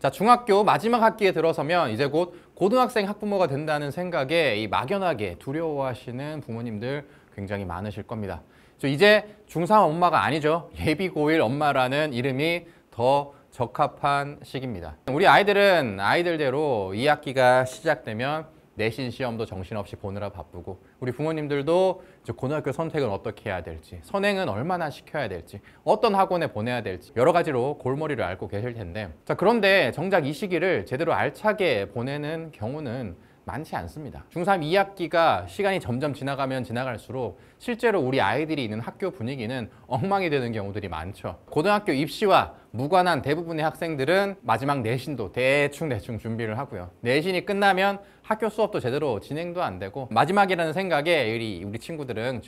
자, 중학교 마지막 학기에 들어서면 이제 곧 고등학생 학부모가 된다는 생각에 이 막연하게 두려워하시는 부모님들 굉장히 많으실 겁니다. 이제 중3 엄마가 아니죠. 예비 고1 엄마라는 이름이 더 적합한 시기입니다. 우리 아이들은 아이들대로 2학기가 시작되면 내신 시험도 정신없이 보느라 바쁘고, 우리 부모님들도 이제 고등학교 선택은 어떻게 해야 될지, 선행은 얼마나 시켜야 될지, 어떤 학원에 보내야 될지 여러 가지로 골머리를 앓고 계실 텐데, 자, 그런데 정작 이 시기를 제대로 알차게 보내는 경우는 많지 않습니다. 중3 2학기가 시간이 점점 지나가면 지나갈수록 실제로 우리 아이들이 있는 학교 분위기는 엉망이 되는 경우들이 많죠. 고등학교 입시와 무관한 대부분의 학생들은 마지막 내신도 대충 준비를 하고요. 내신이 끝나면 학교 수업도 제대로 진행도 안 되고, 마지막이라는 생각에 우리 친구들은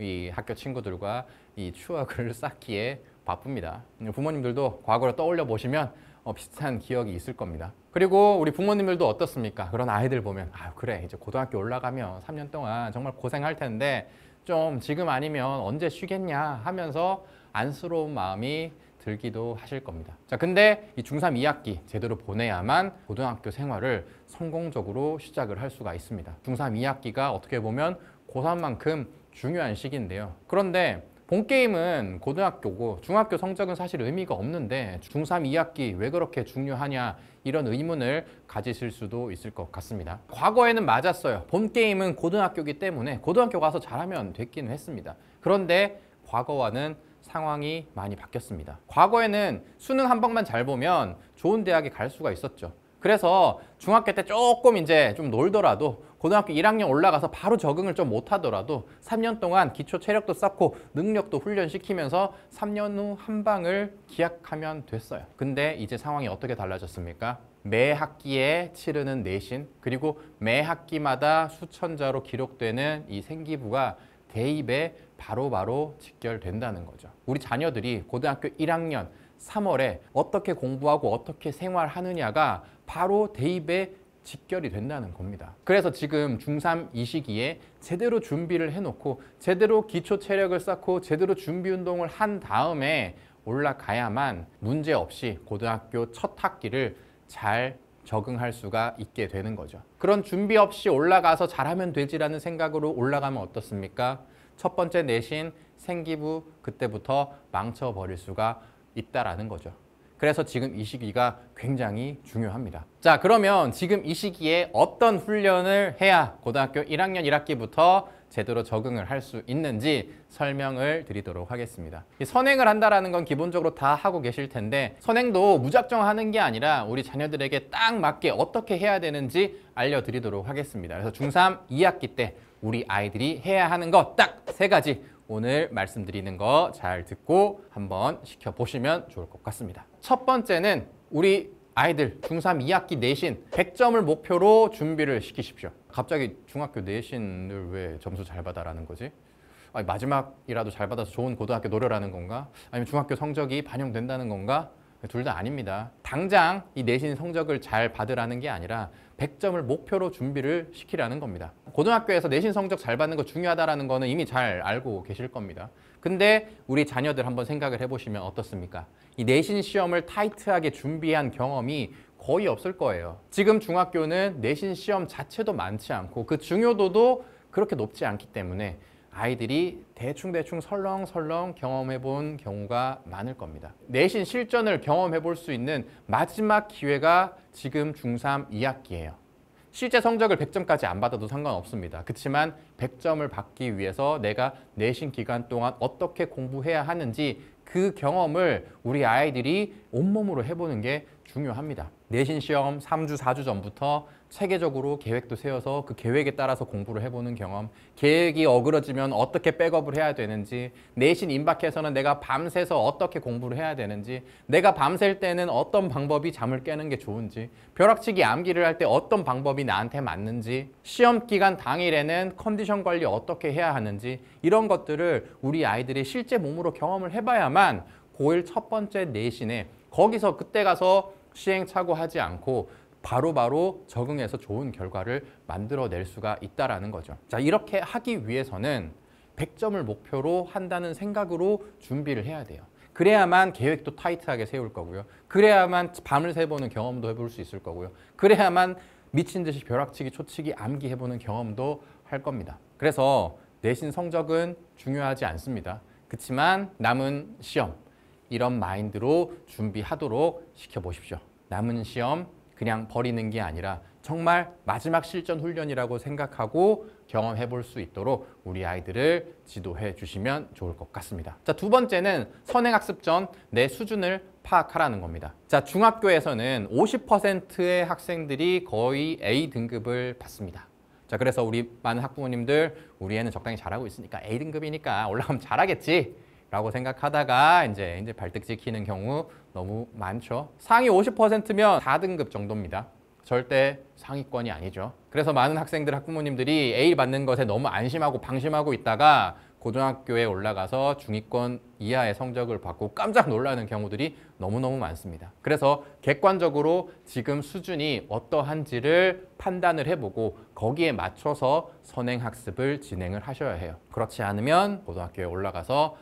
이 학교 친구들과 이 추억을 쌓기에 바쁩니다. 부모님들도 과거를 떠올려 보시면 비슷한 기억이 있을 겁니다. 그리고 우리 부모님들도 어떻습니까? 그런 아이들 보면 그래, 이제 고등학교 올라가면 3년 동안 정말 고생할 텐데 좀 지금 아니면 언제 쉬겠냐 하면서 안쓰러운 마음이 들기도 하실 겁니다. 자, 근데 이 중3 2학기 제대로 보내야만 고등학교 생활을 성공적으로 시작을 할 수가 있습니다. 중3 2학기가 어떻게 보면 고3만큼 중요한 시기인데요. 그런데 본게임은 고등학교고 중학교 성적은 사실 의미가 없는데 중3 2학기 왜 그렇게 중요하냐, 이런 의문을 가지실 수도 있을 것 같습니다. 과거에는 맞았어요. 본게임은 고등학교이기 때문에 고등학교 가서 잘하면 됐기는 했습니다. 그런데 과거와는 상황이 많이 바뀌었습니다. 과거에는 수능 한 방만 잘 보면 좋은 대학에 갈 수가 있었죠. 그래서 중학교 때 조금 이제 좀 놀더라도 고등학교 1학년 올라가서 바로 적응을 좀 못하더라도 3년 동안 기초 체력도 쌓고 능력도 훈련시키면서 3년 후 한 방을 기약하면 됐어요. 근데 이제 상황이 어떻게 달라졌습니까? 매 학기에 치르는 내신, 그리고 매 학기마다 수천자로 기록되는 이 생기부가 대입에 바로바로 직결된다는 거죠. 우리 자녀들이 고등학교 1학년 3월에 어떻게 공부하고 어떻게 생활하느냐가 바로 대입에 직결이 된다는 겁니다. 그래서 지금 중3 이 시기에 제대로 준비를 해놓고 제대로 기초 체력을 쌓고 제대로 준비 운동을 한 다음에 올라가야만 문제없이 고등학교 첫 학기를 잘 적응할 수가 있게 되는 거죠. 그런 준비 없이 올라가서 잘하면 되지라는 생각으로 올라가면 어떻습니까? 첫 번째 내신, 생기부 그때부터 망쳐버릴 수가 있다라는 거죠. 그래서 지금 이 시기가 굉장히 중요합니다. 자, 그러면 지금 이 시기에 어떤 훈련을 해야 고등학교 1학년 1학기부터 제대로 적응을 할 수 있는지 설명을 드리도록 하겠습니다. 선행을 한다는 건 기본적으로 다 하고 계실 텐데, 선행도 무작정 하는 게 아니라 우리 자녀들에게 딱 맞게 어떻게 해야 되는지 알려드리도록 하겠습니다. 그래서 중3 2학기 때 우리 아이들이 해야 하는 거 딱 3가지 오늘 말씀드리는 거 잘 듣고 한번 시켜보시면 좋을 것 같습니다. 첫 번째는 우리 아이들 중3 2학기 내신 100점을 목표로 준비를 시키십시오. 갑자기 중학교 내신을 왜 점수 잘 받아라는 거지? 아니, 마지막이라도 잘 받아서 좋은 고등학교 노려라는 건가? 아니면 중학교 성적이 반영된다는 건가? 둘 다 아닙니다. 당장 이 내신 성적을 잘 받으라는 게 아니라 100점을 목표로 준비를 시키라는 겁니다. 고등학교에서 내신 성적 잘 받는 거 중요하다는 거는 이미 잘 알고 계실 겁니다. 근데 우리 자녀들 한번 생각을 해보시면 어떻습니까? 이 내신 시험을 타이트하게 준비한 경험이 거의 없을 거예요. 지금 중학교는 내신 시험 자체도 많지 않고 그 중요도도 그렇게 높지 않기 때문에 아이들이 대충 설렁설렁 경험해 본 경우가 많을 겁니다. 내신 실전을 경험해 볼 수 있는 마지막 기회가 지금 중3 2학기예요. 실제 성적을 100점까지 안 받아도 상관없습니다. 그렇지만 100점을 받기 위해서 내가 내신 기간 동안 어떻게 공부해야 하는지 그 경험을 우리 아이들이 온몸으로 해보는 게 중요합니다. 내신 시험 3주, 4주 전부터 체계적으로 계획도 세워서 그 계획에 따라서 공부를 해보는 경험, 계획이 어그러지면 어떻게 백업을 해야 되는지, 내신 임박해서는 내가 밤새서 어떻게 공부를 해야 되는지, 내가 밤샐 때는 어떤 방법이 잠을 깨는 게 좋은지, 벼락치기 암기를 할 때 어떤 방법이 나한테 맞는지, 시험 기간 당일에는 컨디션 관리 어떻게 해야 하는지, 이런 것들을 우리 아이들이 실제 몸으로 경험을 해봐야만 고1 첫 번째 내신에 거기서 그때 가서 시행착오하지 않고 바로바로 적응해서 좋은 결과를 만들어낼 수가 있다는 거죠. 자, 이렇게 하기 위해서는 100점을 목표로 한다는 생각으로 준비를 해야 돼요. 그래야만 계획도 타이트하게 세울 거고요. 그래야만 밤을 새보는 경험도 해볼 수 있을 거고요. 그래야만 미친 듯이 벼락치기, 초치기, 암기 해보는 경험도 할 겁니다. 그래서 내신 성적은 중요하지 않습니다. 그렇지만 남은 시험, 이런 마인드로 준비하도록 시켜보십시오. 남은 시험 그냥 버리는 게 아니라 정말 마지막 실전 훈련이라고 생각하고 경험해 볼 수 있도록 우리 아이들을 지도해 주시면 좋을 것 같습니다. 자, 두 번째는 선행학습 전 내 수준을 파악하라는 겁니다. 자, 중학교에서는 50%의 학생들이 거의 A등급을 받습니다. 자, 그래서 우리 많은 학부모님들 우리 애는 적당히 잘하고 있으니까 A등급이니까 올라가면 잘하겠지 라고 생각하다가 이제 발등 찍히는 경우 너무 많죠. 상위 50%면 4등급 정도입니다. 절대 상위권이 아니죠. 그래서 많은 학생들, 학부모님들이 A 받는 것에 너무 안심하고 방심하고 있다가 고등학교에 올라가서 중위권 이하의 성적을 받고 깜짝 놀라는 경우들이 너무너무 많습니다. 그래서 객관적으로 지금 수준이 어떠한지를 판단을 해보고 거기에 맞춰서 선행학습을 진행을 하셔야 해요. 그렇지 않으면 고등학교에 올라가서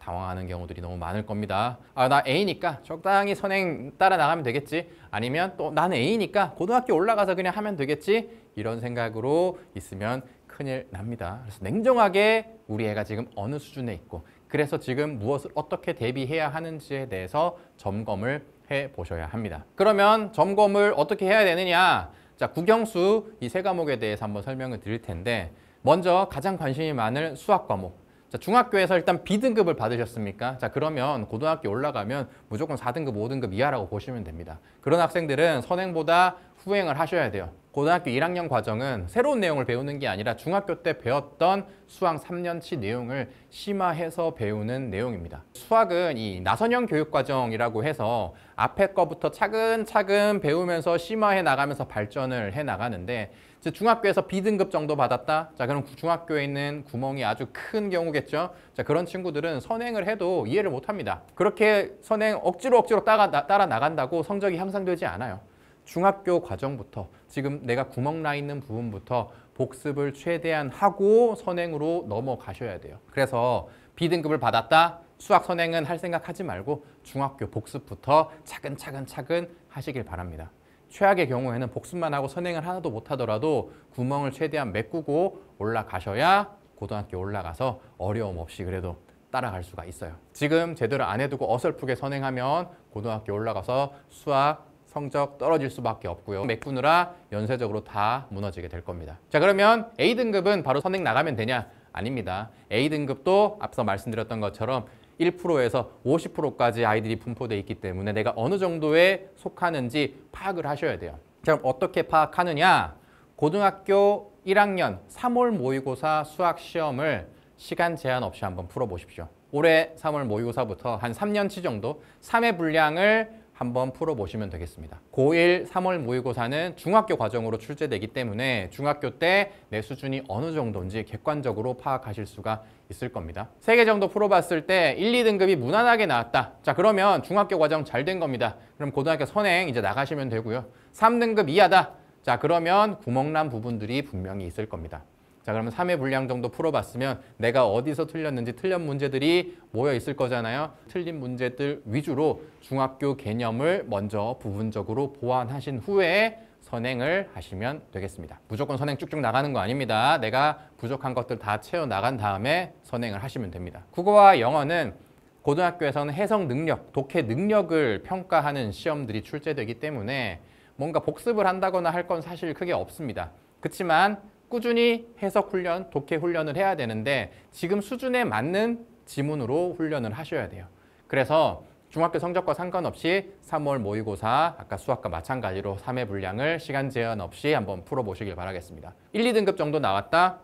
당황하는 경우들이 너무 많을 겁니다. 아, 나 A니까 적당히 선행 따라 나가면 되겠지. 아니면 또 나는 A니까 고등학교 올라가서 그냥 하면 되겠지. 이런 생각으로 있으면 큰일 납니다. 그래서 냉정하게 우리 애가 지금 어느 수준에 있고 그래서 지금 무엇을 어떻게 대비해야 하는지에 대해서 점검을 해보셔야 합니다. 그러면 점검을 어떻게 해야 되느냐? 자, 국영수 이 세 과목에 대해서 한번 설명을 드릴 텐데 먼저 가장 관심이 많은 수학 과목. 자, 중학교에서 일단 B등급을 받으셨습니까? 자, 그러면 고등학교 올라가면 무조건 4등급, 5등급 이하라고 보시면 됩니다. 그런 학생들은 선행보다 후행을 하셔야 돼요. 고등학교 1학년 과정은 새로운 내용을 배우는 게 아니라 중학교 때 배웠던 수학 3년치 내용을 심화해서 배우는 내용입니다. 수학은 이 나선형 교육과정이라고 해서 앞에 거부터 차근차근 배우면서 심화해 나가면서 발전을 해 나가는데 중학교에서 B등급 정도 받았다? 자, 그럼 중학교에 있는 구멍이 아주 큰 경우겠죠? 자, 그런 친구들은 선행을 해도 이해를 못 합니다. 그렇게 선행 억지로 따라 나간다고 성적이 향상되지 않아요. 중학교 과정부터 지금 내가 구멍 나 있는 부분부터 복습을 최대한 하고 선행으로 넘어가셔야 돼요. 그래서 B등급을 받았다? 수학 선행은 할 생각하지 말고 중학교 복습부터 차근차근 하시길 바랍니다. 최악의 경우에는 복습만 하고 선행을 하나도 못하더라도 구멍을 최대한 메꾸고 올라가셔야 고등학교 올라가서 어려움 없이 그래도 따라갈 수가 있어요. 지금 제대로 안 해두고 어설프게 선행하면 고등학교 올라가서 수학 성적 떨어질 수밖에 없고요. 메꾸느라 연쇄적으로 다 무너지게 될 겁니다. 자, 그러면 A등급은 바로 선행 나가면 되냐? 아닙니다. A등급도 앞서 말씀드렸던 것처럼 1%에서 50%까지 아이들이 분포되어 있기 때문에 내가 어느 정도에 속하는지 파악을 하셔야 돼요. 자, 그럼 어떻게 파악하느냐? 고등학교 1학년 3월 모의고사 수학 시험을 시간 제한 없이 한번 풀어보십시오. 올해 3월 모의고사부터 한 3년치 정도 3회 분량을 한번 풀어보시면 되겠습니다. 고1 3월 모의고사는 중학교 과정으로 출제되기 때문에 중학교 때 내 수준이 어느 정도인지 객관적으로 파악하실 수가 있을 겁니다. 3개 정도 풀어봤을 때 1, 2등급이 무난하게 나왔다. 자, 그러면 중학교 과정 잘 된 겁니다. 그럼 고등학교 선행 이제 나가시면 되고요. 3등급 이하다. 자, 그러면 구멍난 부분들이 분명히 있을 겁니다. 자, 그러면 3회 분량 정도 풀어봤으면 내가 어디서 틀렸는지 틀린 문제들이 모여 있을 거잖아요. 틀린 문제들 위주로 중학교 개념을 먼저 부분적으로 보완하신 후에 선행을 하시면 되겠습니다. 무조건 선행 쭉쭉 나가는 거 아닙니다. 내가 부족한 것들 다 채워 나간 다음에 선행을 하시면 됩니다. 국어와 영어는 고등학교에서는 해석 능력, 독해 능력을 평가하는 시험들이 출제되기 때문에 뭔가 복습을 한다거나 할 건 사실 크게 없습니다. 그렇지만 꾸준히 해석 훈련, 독해 훈련을 해야 되는데 지금 수준에 맞는 지문으로 훈련을 하셔야 돼요. 그래서 중학교 성적과 상관없이 3월 모의고사 아까 수학과 마찬가지로 3회 분량을 시간 제한 없이 한번 풀어보시길 바라겠습니다. 1, 2등급 정도 나왔다?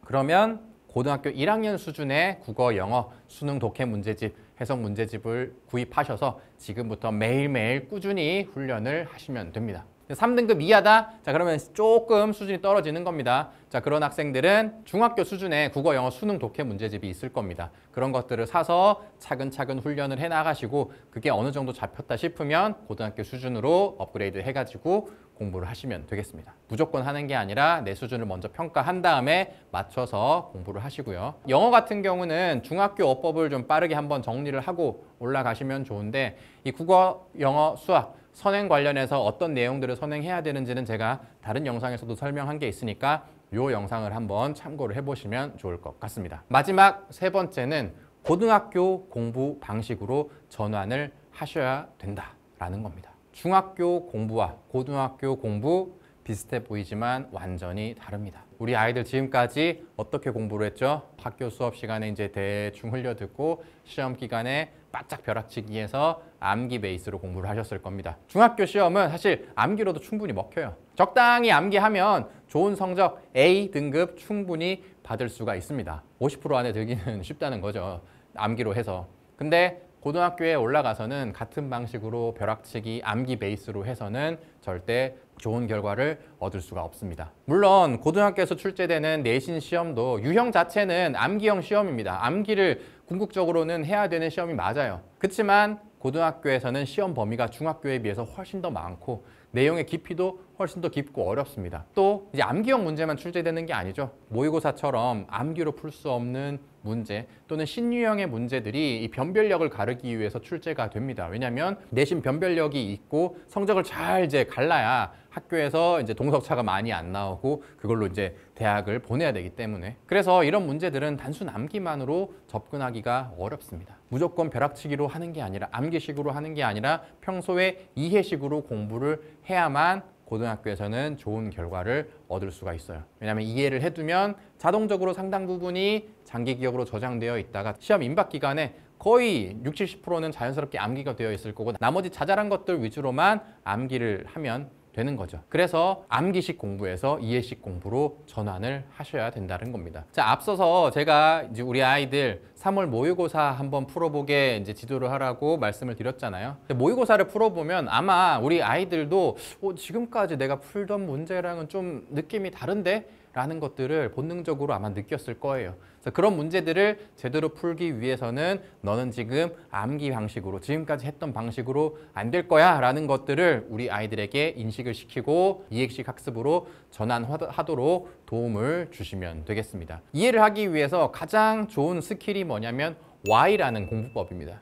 그러면 고등학교 1학년 수준의 국어, 영어, 수능 독해 문제집, 해석 문제집을 구입하셔서 지금부터 매일매일 꾸준히 훈련을 하시면 됩니다. 3등급 이하다? 자, 그러면 조금 수준이 떨어지는 겁니다. 자, 그런 학생들은 중학교 수준의 국어, 영어, 수능 독해 문제집이 있을 겁니다. 그런 것들을 사서 차근차근 훈련을 해 나가시고 그게 어느 정도 잡혔다 싶으면 고등학교 수준으로 업그레이드 해가지고 공부를 하시면 되겠습니다. 무조건 하는 게 아니라 내 수준을 먼저 평가한 다음에 맞춰서 공부를 하시고요. 영어 같은 경우는 중학교 어법을 좀 빠르게 한번 정리를 하고 올라가시면 좋은데 이 국어, 영어, 수학 선행 관련해서 어떤 내용들을 선행해야 되는지는 제가 다른 영상에서도 설명한 게 있으니까 이 영상을 한번 참고를 해보시면 좋을 것 같습니다. 마지막 세 번째는 고등학교 공부 방식으로 전환을 하셔야 된다라는 겁니다. 중학교 공부와 고등학교 공부 비슷해 보이지만 완전히 다릅니다. 우리 아이들 지금까지 어떻게 공부를 했죠? 학교 수업 시간에 이제 대충 흘려듣고 시험 기간에 바짝 벼락치기해서 암기 베이스로 공부를 하셨을 겁니다. 중학교 시험은 사실 암기로도 충분히 먹혀요. 적당히 암기하면 좋은 성적 A 등급 충분히 받을 수가 있습니다. 50% 안에 들기는 쉽다는 거죠. 암기로 해서. 근데 고등학교에 올라가서는 같은 방식으로 벼락치기, 암기 베이스로 해서는 절대 좋은 결과를 얻을 수가 없습니다. 물론 고등학교에서 출제되는 내신 시험도 유형 자체는 암기형 시험입니다. 암기를 궁극적으로는 해야 되는 시험이 맞아요. 그렇지만 고등학교에서는 시험 범위가 중학교에 비해서 훨씬 더 많고 내용의 깊이도 훨씬 더 깊고 어렵습니다. 또 이제 암기형 문제만 출제되는 게 아니죠. 모의고사처럼 암기로 풀 수 없는 문제 또는 신유형의 문제들이 이 변별력을 가르기 위해서 출제가 됩니다. 왜냐하면 내신 변별력이 있고 성적을 잘 이제 갈라야 학교에서 이제 동석차가 많이 안 나오고 그걸로 이제 대학을 보내야 되기 때문에 그래서 이런 문제들은 단순 암기만으로 접근하기가 어렵습니다. 무조건 벼락치기로 하는 게 아니라 암기식으로 하는 게 아니라 평소에 이해식으로 공부를 해야만 고등학교에서는 좋은 결과를 얻을 수가 있어요. 왜냐하면 이해를 해두면 자동적으로 상당 부분이 장기 기억으로 저장되어 있다가 시험 임박 기간에 거의 60, 70%는 자연스럽게 암기가 되어 있을 거고 나머지 자잘한 것들 위주로만 암기를 하면 되는 거죠. 그래서 암기식 공부에서 이해식 공부로 전환을 하셔야 된다는 겁니다. 자, 앞서서 제가 이제 우리 아이들 3월 모의고사 한번 풀어보게 이제 지도를 하라고 말씀을 드렸잖아요. 모의고사를 풀어보면 아마 우리 아이들도 지금까지 내가 풀던 문제랑은 좀 느낌이 다른데? 라는 것들을 본능적으로 아마 느꼈을 거예요. 그래서 그런 문제들을 제대로 풀기 위해서는 너는 지금 암기 방식으로 지금까지 했던 방식으로 안 될 거야 라는 것들을 우리 아이들에게 인식을 시키고 이해식 학습으로 전환하도록 도움을 주시면 되겠습니다. 이해를 하기 위해서 가장 좋은 스킬이 뭐냐면 Why라는 공부법입니다.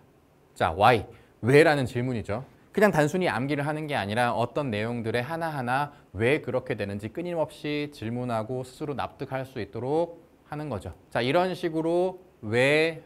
자, Why, 왜라는 질문이죠. 그냥 단순히 암기를 하는 게 아니라 어떤 내용들의 하나하나 왜 그렇게 되는지 끊임없이 질문하고 스스로 납득할 수 있도록 하는 거죠. 자, 이런 식으로 왜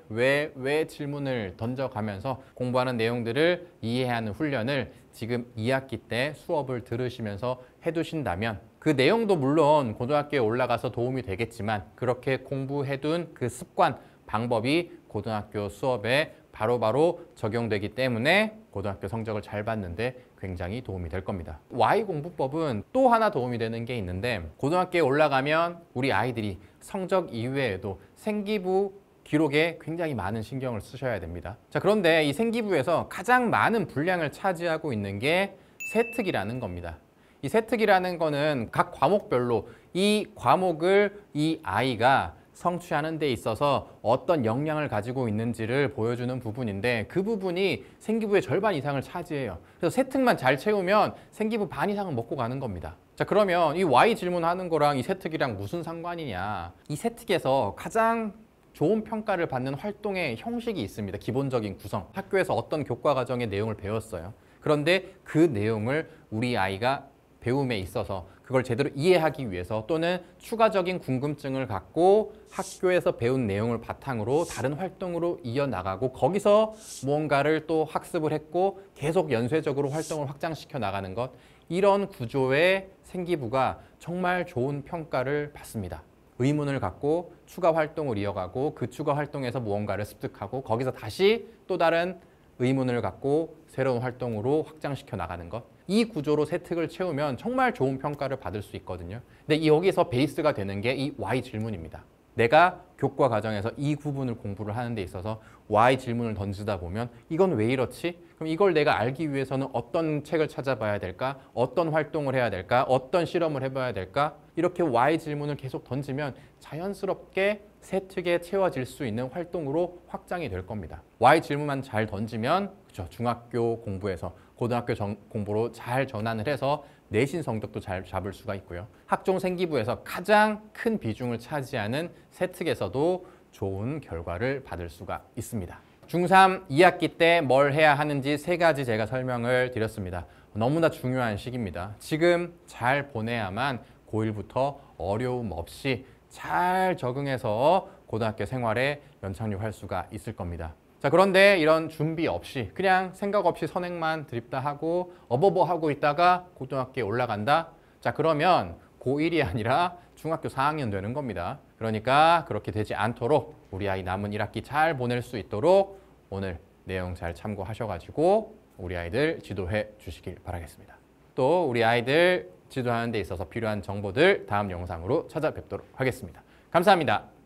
질문을 던져가면서 공부하는 내용들을 이해하는 훈련을 지금 2학기 때 수업을 들으시면서 해두신다면 그 내용도 물론 고등학교에 올라가서 도움이 되겠지만 그렇게 공부해둔 그 습관, 방법이 고등학교 수업에 바로바로 적용되기 때문에 고등학교 성적을 잘 받는데 굉장히 도움이 될 겁니다. Y 공부법은 또 하나 도움이 되는 게 있는데 고등학교에 올라가면 우리 아이들이 성적 이외에도 생기부 기록에 굉장히 많은 신경을 쓰셔야 됩니다. 자, 그런데 이 생기부에서 가장 많은 분량을 차지하고 있는 게 세특이라는 겁니다. 이 세특이라는 거는 각 과목별로 이 과목을 이 아이가 성취하는 데 있어서 어떤 역량을 가지고 있는지를 보여주는 부분인데 그 부분이 생기부의 절반 이상을 차지해요. 그래서 세특만 잘 채우면 생기부 반 이상은 먹고 가는 겁니다. 자, 그러면 이 Y 질문하는 거랑 이 세특이랑 무슨 상관이냐. 이 세특에서 가장 좋은 평가를 받는 활동의 형식이 있습니다. 기본적인 구성. 학교에서 어떤 교과 과정의 내용을 배웠어요. 그런데 그 내용을 우리 아이가 배움에 있어서 그걸 제대로 이해하기 위해서 또는 추가적인 궁금증을 갖고 학교에서 배운 내용을 바탕으로 다른 활동으로 이어나가고 거기서 무언가를 또 학습을 했고 계속 연쇄적으로 활동을 확장시켜 나가는 것, 이런 구조의 생기부가 정말 좋은 평가를 받습니다. 의문을 갖고 추가 활동을 이어가고 그 추가 활동에서 무언가를 습득하고 거기서 다시 또 다른 의문을 갖고 새로운 활동으로 확장시켜 나가는 것, 이 구조로 세특을 채우면 정말 좋은 평가를 받을 수 있거든요. 근데 여기서 베이스가 되는 게 이 Y 질문입니다. 내가 교과 과정에서 이 부분을 공부를 하는 데 있어서 Y 질문을 던지다 보면 이건 왜 이렇지? 그럼 이걸 내가 알기 위해서는 어떤 책을 찾아봐야 될까? 어떤 활동을 해야 될까? 어떤 실험을 해봐야 될까? 이렇게 why 질문을 계속 던지면 자연스럽게 세특에 채워질 수 있는 활동으로 확장이 될 겁니다. why 질문만 잘 던지면 그렇죠. 중학교 공부에서 고등학교 공부로 잘 전환을 해서 내신 성적도 잘 잡을 수가 있고요. 학종 생기부에서 가장 큰 비중을 차지하는 세특에서도 좋은 결과를 받을 수가 있습니다. 중3 2학기 때 뭘 해야 하는지 3가지 제가 설명을 드렸습니다. 너무나 중요한 시기입니다. 지금 잘 보내야만 고1부터 어려움 없이 잘 적응해서 고등학교 생활에 연착륙할 수가 있을 겁니다. 자, 그런데 이런 준비 없이 그냥 생각 없이 선행만 드립다 하고 어버버 하고 있다가 고등학교에 올라간다. 자, 그러면 고1이 아니라 중학교 4학년 되는 겁니다. 그러니까 그렇게 되지 않도록 우리 아이 남은 1학기 잘 보낼 수 있도록 오늘 내용 잘 참고하셔가지고 우리 아이들 지도해 주시길 바라겠습니다. 또 우리 아이들 지도하는 데 있어서 필요한 정보들 다음 영상으로 찾아뵙도록 하겠습니다. 감사합니다.